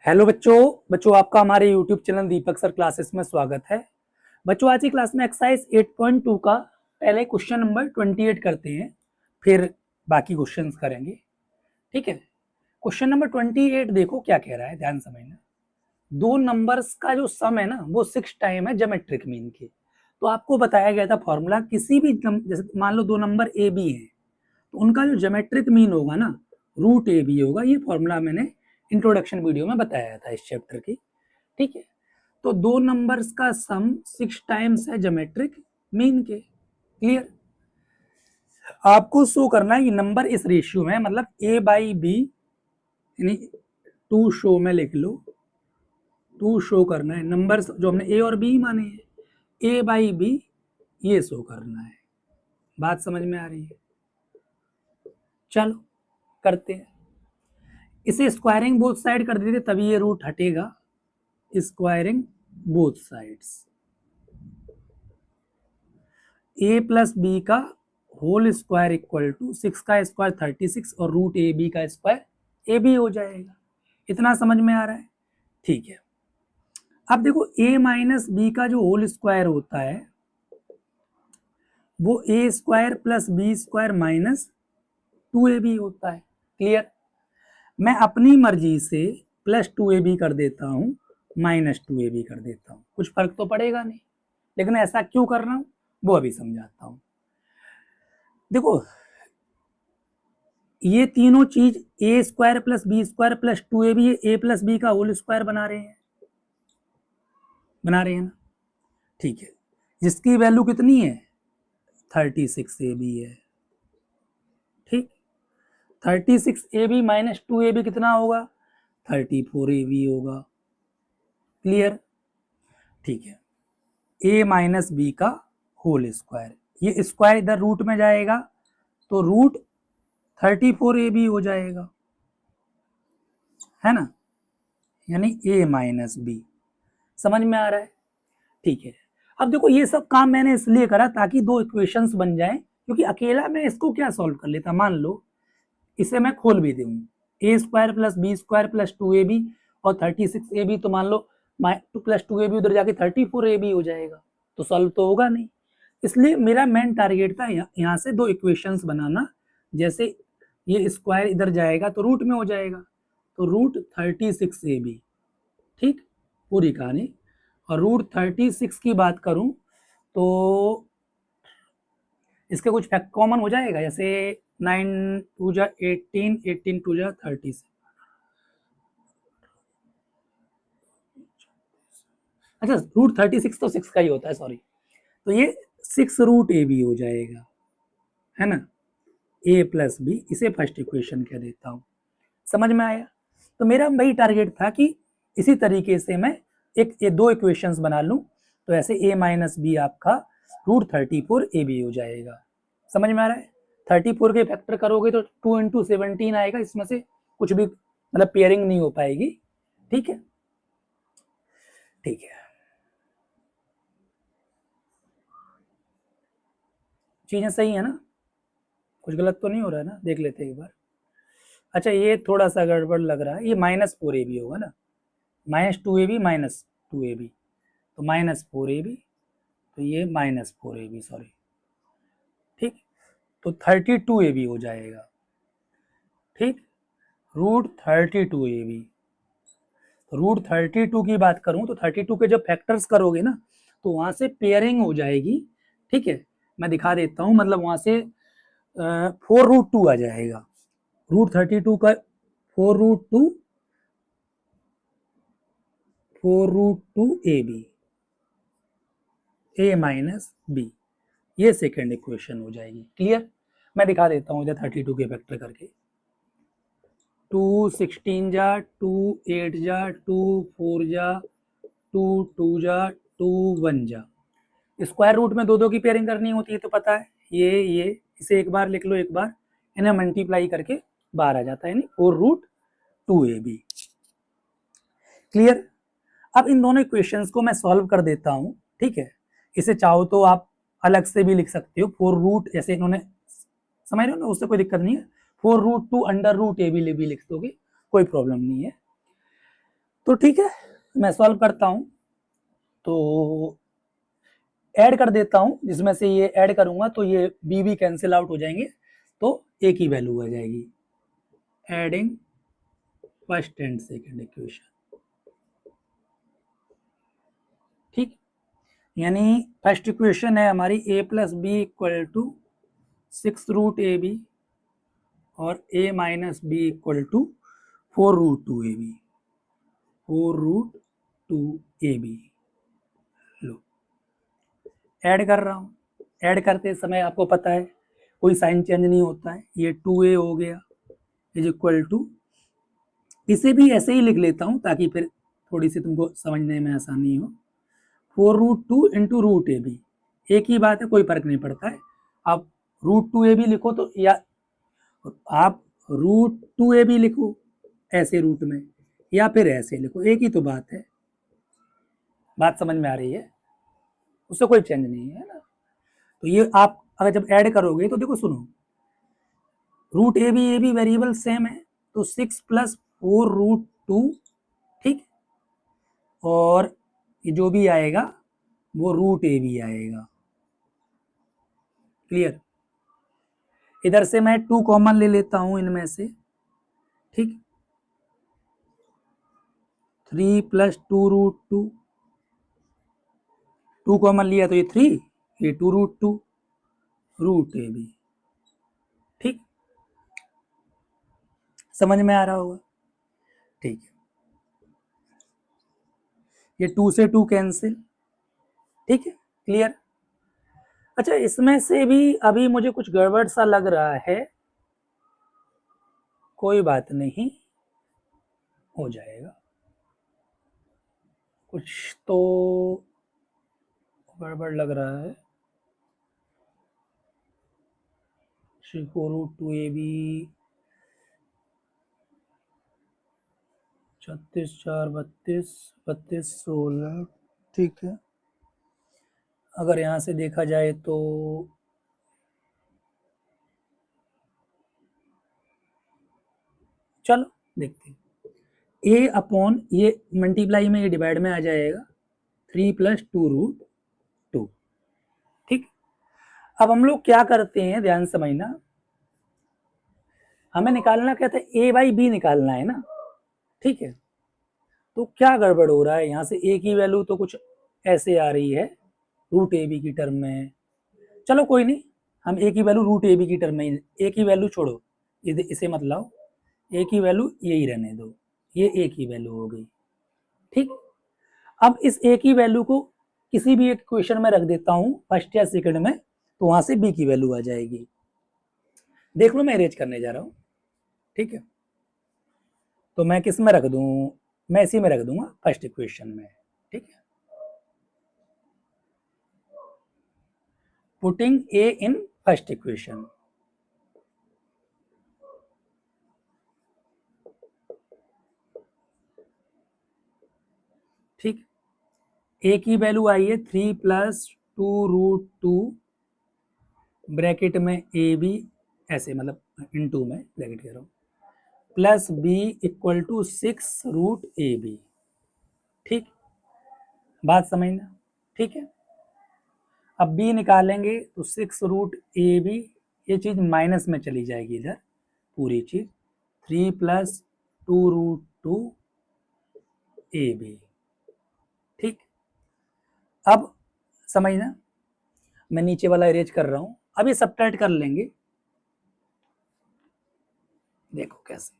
Hello बच्चों आपका हमारे यूट्यूब चैनल दीपक सर क्लासेस में स्वागत है। बच्चों आज की क्लास में एक्सरसाइज 8.2 का पहले क्वेश्चन नंबर 28 करते हैं, फिर बाकी क्वेश्चंस करेंगे। ठीक है, क्वेश्चन नंबर 28 देखो क्या कह रहा है, ध्यान समझना। दो नंबर्स का जो सम है ना वो 6 टाइम है ज्योमेट्रिक मीन के। तो आपको बताया गया था फॉर्मूला, किसी भी जैसे मान लो दो नंबर ए बी है तो उनका जो ज्योमेट्रिक मीन होगा ना रूट ए बी होगा। ये फॉर्मूला मैंने इंट्रोडक्शन वीडियो में बताया था इस चैप्टर की। ठीक है, तो दो नंबर्स का सम 6 टाइम्स है ज्योमेट्रिक मीन के। क्लियर? आपको शो करना है ये नंबर इस रेशियो में, मतलब ए बाई बी, यानी टू शो में लिख लो, टू शो करना है। नंबर्स जो हमने ए और बी माने हैं, ए बाई बी ये शो करना है। बात समझ में आ रही है? चलो करते हैं। इसे स्क्वायरिंग बोथ साइड कर देते तभी ये रूट हटेगा। स्क्वायरिंग बोथ साइड्स, ए प्लस बी का होल स्क्वायर इक्वल टू 6 का स्क्वायर 36 और रूट ए बी का स्क्वायर ए बी हो जाएगा। इतना समझ में आ रहा है? ठीक है, अब देखो ए माइनस बी का जो होल स्क्वायर होता है वो A square plus B square minus 2ab होता है। क्लियर? मैं अपनी मर्जी से प्लस 2ab कर देता हूं, माइनस 2ab कर देता हूं, कुछ फर्क तो पड़ेगा नहीं। लेकिन ऐसा क्यों कर रहा हूं वो अभी समझाता हूं। देखो ये तीनों चीज A square plus B square plus 2ab A plus B का होल स्क्वायर बना रहे हैं ना। ठीक है, जिसकी वैल्यू कितनी है 36ab है। ठीक, 36ab माइनस 2ab कितना होगा 34ab होगा। क्लियर? ठीक है, ए माइनस बी का होल स्क्वायर, ये स्क्वायर इधर रूट में जाएगा तो रूट 34ab हो जाएगा, है ना, यानी ए माइनस बी। समझ में आ रहा है? ठीक है, अब देखो ये सब काम मैंने इसलिए करा ताकि दो इक्वेशंस बन जाएं, क्योंकि अकेला मैं इसको क्या सॉल्व कर लेता। मान लो इसे मैं खोल भी दूं, A square plus B square plus 2ab और 36ab, तो मान लो टू प्लस 2ab उधर जाके 34ab हो जाएगा, तो सॉल्व तो होगा नहीं। इसलिए मेरा मेन टारगेट था यहाँ से दो इक्वेशंस बनाना। जैसे ये स्क्वायर इधर जाएगा तो रूट में हो जाएगा, तो रूट 36ab। ठीक, पूरी कहानी। और रूट 36 की बात करूं तो इसके कुछ फैक्ट कॉमन हो जाएगा, जैसे 9 टू जा 18, 18 टू जा 30। अच्छा, रूट 36 तो 6 का ही होता है, सॉरी। तो ये 6 रूट ए बी हो जाएगा, है ना, ए प्लस बी। इसे फर्स्ट इक्वेशन कह देता हूं। समझ में आया? तो मेरा वही टारगेट था कि इसी तरीके से मैं एक ये दो इक्वेशंस बना लूं, तो ऐसे ए माइनस बी आपका रूट 34ab हो जाएगा। समझ में आ रहा है? 34 के फैक्टर करोगे तो 2 इंटू 17 आएगा, इसमें से कुछ भी मतलब पेयरिंग नहीं हो पाएगी। ठीक है, ठीक है, चीजें सही है ना, कुछ गलत तो नहीं हो रहा है ना, देख लेते हैं एक बार। अच्छा, ये थोड़ा सा गड़बड़ लग रहा है, ये -4ab होगा ना, -2ab -2ab, तो -4ab, तो ये -4ab, सॉरी। ठीक, तो 32ab हो जाएगा। ठीक, रूट 32ab। तो रूट 32 की बात करूं तो 32 के जब फैक्टर्स करोगे ना तो वहां से पेयरिंग हो जाएगी। ठीक है, मैं दिखा देता हूं, मतलब वहां से 4√2 आ जाएगा। रूट 32 का 4√2, 4√2ab, ए माइनस बी, ये सेकेंड इक्वेशन हो जाएगी। क्लियर? मैं दिखा देता हूँ इधर 32 के फैक्टर करके। 2 16 जा, 2 8 जा, 2 4 जा, 2 2 जा, 2 1 जा। स्क्वायर रूट में दो दो की पेयरिंग करनी होती है तो पता है, ये इसे एक बार लिख लो, एक बार इन्हें मल्टीप्लाई करके बाहर आ जाता है, यानी 4√2ab। क्लियर? अब इन दोनों इक्वेशंस को मैं सॉल्व कर देता हूं। ठीक है, इसे चाहो तो आप अलग से भी लिख सकते हो, 4 रूट, जैसे इन्होंने, समझ रहे हो ना, उससे कोई दिक्कत नहीं है। 4√2 अंडर रूट ए भी लिख दोगे, कोई प्रॉब्लम नहीं है। तो ठीक है, मैं सॉल्व करता हूं। तो ऐड कर देता हूं, जिसमें से ये ऐड करूंगा तो ये बी भी कैंसिल आउट हो जाएंगे, तो एक ही वैल्यू आ जाएगी। Adding first and second equation, ठीक। यानी फर्स्ट इक्वेशन है हमारी a plus b equal to 6√ab और a minus b equal to 4√2ab, 4√2ab। लो, ऐड कर रहा हूँ। ऐड करते समय आपको पता है कोई साइन चेंज नहीं होता है, ये 2a हो गया इज इक्वल टू, इसे भी ऐसे ही लिख लेता हूँ ताकि फिर थोड़ी सी तुमको समझने में आसानी हो। 4√2 इंटू रूट ए बी, एक ही बात है, कोई फर्क नहीं पड़ता है। आप √2ab लिखो तो, या आप √2ab लिखो ऐसे रूट में, या फिर ऐसे लिखो, एक ही तो बात है। बात समझ में आ रही है, उससे कोई चेंज नहीं है ना। तो ये आप अगर जब ऐड करोगे तो देखो सुनो, √ab वेरिएबल सेम है, तो 6 प्लस 4√2, ठीक, और ये जो भी आएगा वो √ab आएगा। क्लियर। इधर से मैं 2 कॉमन ले लेता हूं इनमें से, ठीक, 3 प्लस 2√2, 2 कॉमन लिया तो ये 3, ये 2√2 √ab, ठीक, समझ में आ रहा होगा, ठीक है। ये 2 से 2 कैंसिल, ठीक है, क्लियर। अच्छा, इसमें से भी अभी मुझे कुछ गड़बड़ सा लग रहा है, कोई बात नहीं, हो जाएगा। कुछ तो गड़बड़ लग रहा है। 4√2ab 36 4 32 32 16, ठीक है। अगर यहाँ से देखा जाए तो चलो देखते हैं। ए अपॉन ये मल्टीप्लाई में, ये डिवाइड में आ जाएगा, 3 प्लस 2√2, ठीक। अब हम लोग क्या करते हैं, ध्यान समझना, हमें निकालना क्या था, ए बाई बी निकालना है ना, ठीक है। तो क्या गड़बड़ हो रहा है, यहाँ से ए की वैल्यू तो कुछ ऐसे आ रही है √ab की टर्म में। चलो कोई नहीं, हम ए की वैल्यू √ab की टर्म में, ए की वैल्यू छोड़ो, इसे मत लाओ, ए की वैल्यू यही रहने दो, ये ए की वैल्यू हो गई, ठीक। अब इस ए की वैल्यू को किसी भी एक क्वेश्चन में रख देता हूं, फर्स्ट या सेकंड में, तो वहां से बी की वैल्यू आ जाएगी। देख लो, मैं अरेंज करने जा रहा हूं, ठीक है। तो मैं किस में रख दूं, मैं इसी में रख दूंगा, फर्स्ट इक्वेशन में, ठीक है। Putting a in first equation, ठीक। ए की वैल्यू आई है 3 प्लस 2√2, ब्रैकेट में ए बी, ऐसे मतलब इनटू में ब्रैकेट कह रहा हूं, plus b equal to 6√ab, ठीक। बात समझना, ठीक है। अब बी निकालेंगे तो 6√ab, ये चीज माइनस में चली जाएगी इधर, पूरी चीज, 3 प्लस 2√2ab, ठीक। अब समझना, मैं नीचे वाला इरेज कर रहा हूं, अब ये सबट्रैक्ट कर लेंगे, देखो कैसे,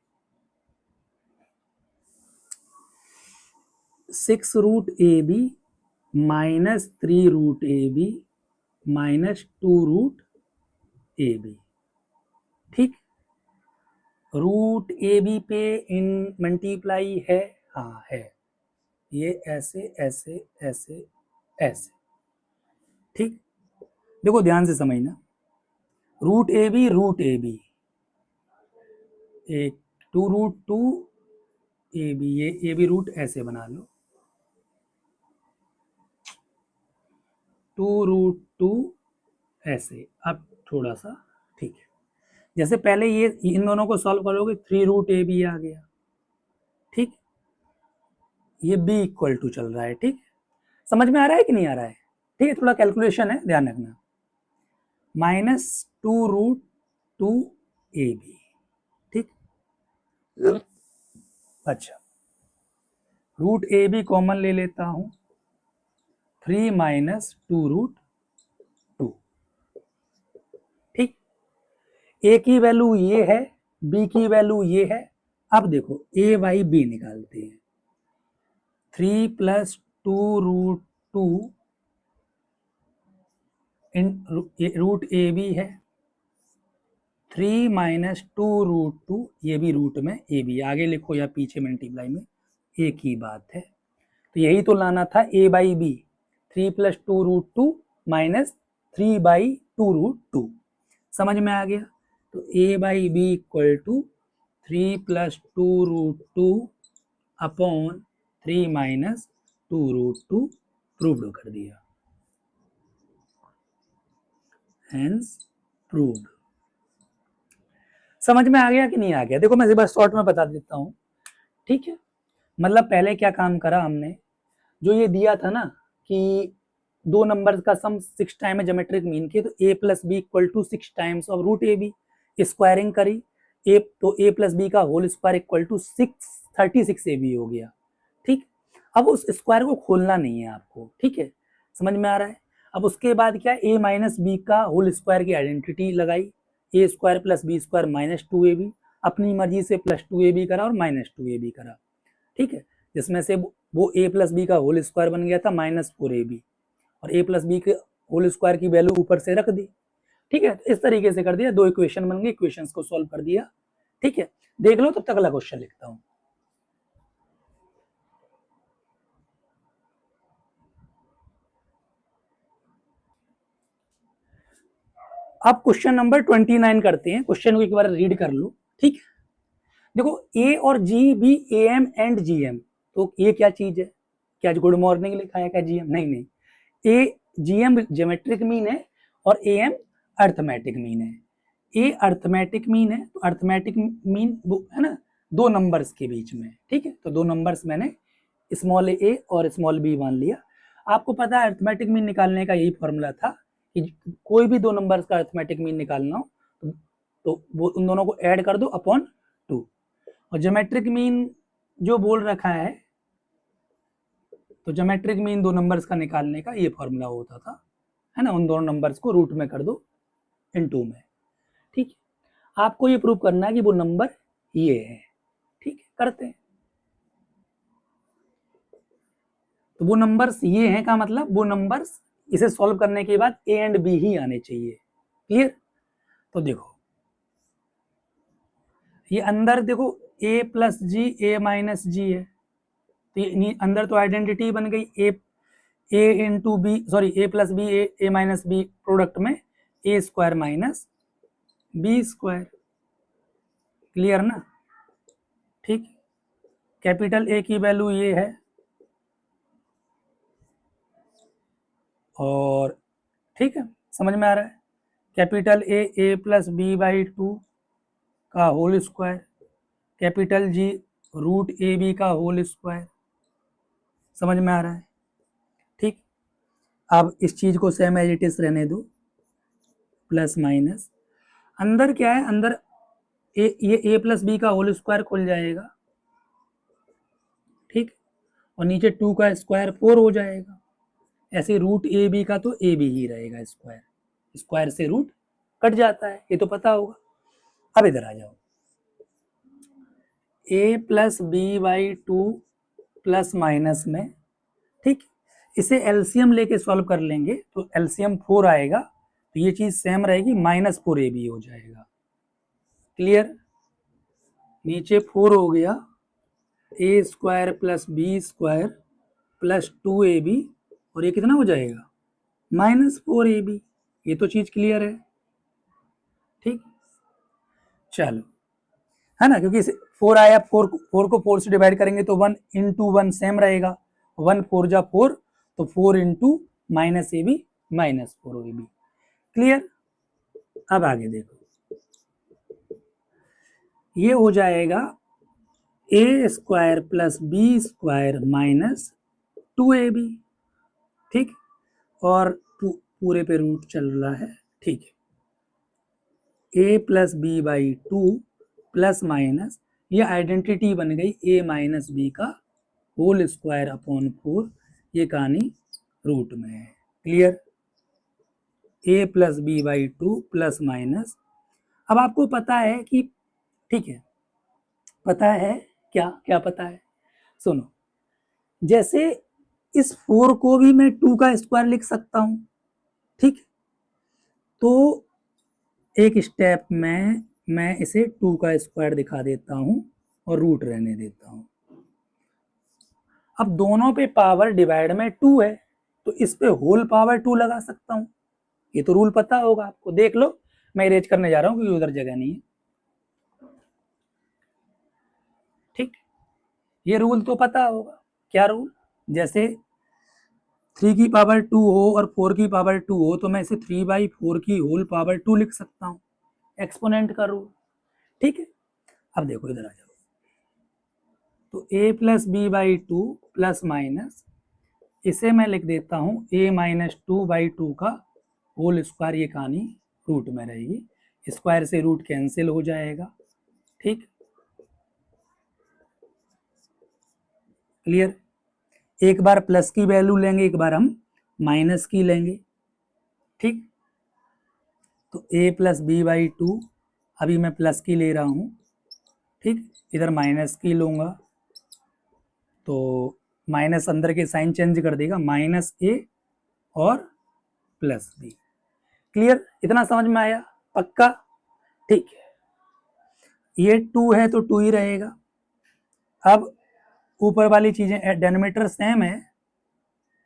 6√ab minus 3√ab minus 2√ab, ठीक। √ab पे इन मल्टीप्लाई है, हाँ है, ये ऐसे ऐसे ऐसे ऐसे, ठीक। देखो ध्यान से समझना, √ab एक 2√2ab, ये ए बी रूट ऐसे बना लो, 2√2 ऐसे, अब थोड़ा सा, ठीक है। जैसे पहले ये इन दोनों को सॉल्व करोगे, 3√ab आ गया, ठीक। ये b इक्वल टू चल रहा है, ठीक। समझ में आ रहा है कि नहीं आ रहा है? ठीक है, थोड़ा कैलकुलेशन है, ध्यान रखना। -2√2ab, ठीक। अच्छा, √ab कॉमन ले लेता हूं, 3 - 2√2, ठीक। a की वैल्यू ये है, b की वैल्यू ये है। अब देखो a बाई b निकालते हैं। 3 + 2√2 रूट ए बी है, 3 - 2√2, ये भी रूट में ए बी, आगे लिखो या पीछे मल्टीप्लाई में एक ही बात है। तो यही तो लाना था a बाई बी, 3 + 2√2 माइनस 3/2√2। समझ में आ गया? तो a by b equal to 3 + 2√2 upon 3 - 2√2 proved कर दिया, हेंस प्रूव्ड। समझ में आ गया कि नहीं आ गया? देखो मैं एक बार शॉर्ट में बता देता हूँ, ठीक है। मतलब पहले क्या काम करा हमने, जो ये दिया था ना कि दो नंबर्स का सम 6 टाइम है ज्योमेट्रिक मीन के, तो a + b equal to 6 times of √ab, squaring करी a, तो a + b का whole square equal to 36ab हो गया, ठीक। अब उस स्क्वायर को खोलना नहीं है आपको, ठीक है, समझ में आ रहा है? अब उसके बाद क्या, a - b का होल स्क्वायर की आइडेंटिटी लगाई, a² + b² - 2ab, अपनी मर्जी से +2ab करा और -2ab करा, ठीक है, जिसमें से वो a + b का होल स्क्वायर बन गया था -4ab, और a + b के होल स्क्वायर की वैल्यू ऊपर से रख दी, ठीक है। इस तरीके से कर दिया, दो इक्वेशन बन गई, इक्वेशंस को सॉल्व कर दिया, ठीक है। देख लो, तब तक अगला क्वेश्चन लिखता हूं। अब क्वेश्चन नंबर 29 करते हैं, क्वेश्चन को एक बार रीड कर लो, ठीक है। देखो ए और जी भी AM एंड GM, तो ये क्या चीज है? क्या गुड मॉर्निंग लिखा है क्या GM? नहीं नहीं, ए GM ज्योमेट्रिक मीन है और AM अर्थमेटिक मीन है। ए अर्थमेटिक मीन है, तो अर्थमेटिक मीन है ना दो नंबर्स के बीच में, ठीक है। तो दो नंबर्स मैंने स्मॉल a और स्मॉल b मान लिया। आपको पता है अर्थमेटिक मीन निकालने का यही फॉर्मूला था कि कोई भी दो नंबर्स का अर्थमेटिक मीन निकालना हो तो वो उन दोनों को ऐड कर दो अपॉन 2। और ज्योमेट्रिक मीन जो बोल रखा है, तो ज्योमेट्रिक मीन दो नंबर्स का निकालने का ये फॉर्मूला होता था, है ना, उन दोनों नंबर्स को रूट में कर दो इन 2 में, ठीक है। आपको ये प्रूव करना है कि वो नंबर ये है, ठीक है, करते हैं। तो वो नंबर्स ये हैं का मतलब वो नंबर्स इसे सॉल्व करने के बाद ए एंड बी ही आने चाहिए, क्लियर? तो देखो ये अंदर देखो a + g a - g है, तो ये अंदर तो आइडेंटिटी बन गई a into b, sorry a + b a - b product में a² - b², क्लियर ना? ठीक, कैपिटल A की वैल्यू ये है, और ठीक है, समझ में आ रहा है? कैपिटल A +b/2 का whole square, capital G √ab का होल स्क्वायर, समझ में आ रहा है? ठीक, अब इस चीज को सेम एज इट इज रहने दो, प्लस माइनस, अंदर क्या है, अंदर ये a + b का होल स्क्वायर खुल जाएगा, ठीक, और नीचे 2 का स्क्वायर 4 हो जाएगा। ऐसे √ab का तो ab ही रहेगा, स्क्वायर स्क्वायर से रूट कट जाता है, ये तो पता होगा। अब इधर आ जाओ, a + b/2 प्लस माइनस में, ठीक, इसे एलसीएम लेके सॉल्व कर लेंगे तो एलसीएम 4 आएगा, तो ये चीज सेम रहेगी, -4ab हो जाएगा, क्लियर? नीचे 4 हो गया, a² + b² + 2ab, और ये कितना हो जाएगा, -4ab। ये तो चीज क्लियर है, ठीक, चलो, है ना, क्योंकि 4 आया, 4 को 4 से डिवाइड करेंगे तो 1 × 1 सेम रहेगा, 1 4 जा 4, तो 4 × -ab -4ab, क्लियर? अब आगे देखो, ये हो जाएगा A square plus B square minus 2ab, ठीक, और पूरे पे रूट चल रहा है, ठीक है। A plus B by 2 plus minus, ये आइडेंटिटी बन गई ए माइनस बी का होल स्क्वायर अपॉन 4, ये कहानी रूट में है। Clear? A plus B by 2 plus minus, अब आपको पता है कि, ठीक है, पता है क्या क्या पता है, सुनो, जैसे इस 4 को भी मैं 2 का स्क्वायर लिख सकता हूं, ठीक, तो एक स्टेप में मैं इसे 2 का स्क्वायर दिखा देता हूं और रूट रहने देता हूं। अब दोनों पे पावर डिवाइड में 2 है, तो इस पे होल पावर 2 लगा सकता हूं, ये तो रूल पता होगा आपको, देख लो, मैं इरेज करने जा रहा हूं क्योंकि उधर जगह नहीं है, ठीक, ये रूल तो पता होगा। क्या रूल? जैसे 3 की पावर 2 हो और 4 की पावर 2 हो, तो मैं इसे 3/4 की होल पावर 2 लिख सकता हूं, एक्सपोनेंट का रूल, ठीक है। अब देखो इधर आ जाओ, तो a plus B by 2 plus minus, इसे मैं लिख देता हूं a माइनस 2/2 का होल स्क्वायर, ये कहानी रूट में रहेगी, स्क्वायर से रूट कैंसिल हो जाएगा, ठीक, क्लियर? एक बार प्लस की वैल्यू लेंगे, एक बार हम माइनस की लेंगे, ठीक, तो a प्लस बी बाई 2, अभी मैं प्लस की ले रहा हूं, ठीक, इधर माइनस की लूंगा, तो माइनस अंदर के साइन चेंज कर देगा, माइनस ए और प्लस बी। क्लियर? इतना समझ में आया? पक्का? ठीक है, ये 2 है तो 2 ही रहेगा। अब ऊपर वाली चीजें, डेनोमिनेटर सेम है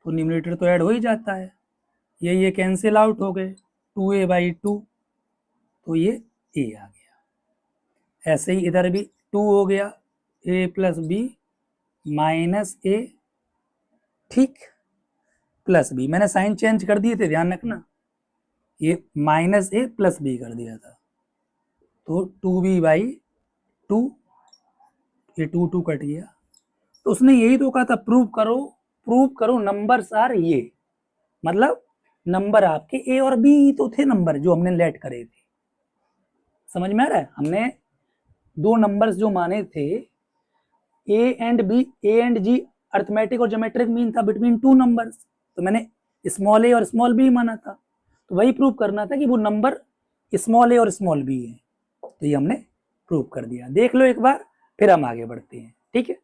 तो न्यूमरेटर तो ऐड हो ही जाता है, ये कैंसिल आउट हो गए, 2a/2, तो ये a आ गया। ऐसे ही इधर भी 2 हो गया, a प्लस बी माइनस ए, ठीक, प्लस बी, मैंने साइन चेंज कर दिए थे, ध्यान रखना, ये माइनस ए प्लस बी कर दिया था, तो 2b/2, ये 2 कट गया, तो उसने यही तो कहा था, प्रूव करो नंबर्स आर ये, मतलब नंबर आपके ए और बी तो थे नंबर जो हमने लेट करे थे, समझ में आ रहा है? हमने दो नंबर्स जो माने थे, ए एंड जी अर्थमेटिक और ज्योमेट्रिक मीन था बिटवीन टू नंबर्स, तो मैंने स्मॉल ए और स्मॉल बी माना था, तो वही प्रूव करना था कि वो नंबर स्मॉल ए और स्मॉल बी है, तो ये हमने प्रूव कर दिया। देख लो एक बार, फिर हम आगे बढ़ते हैं, ठीक है।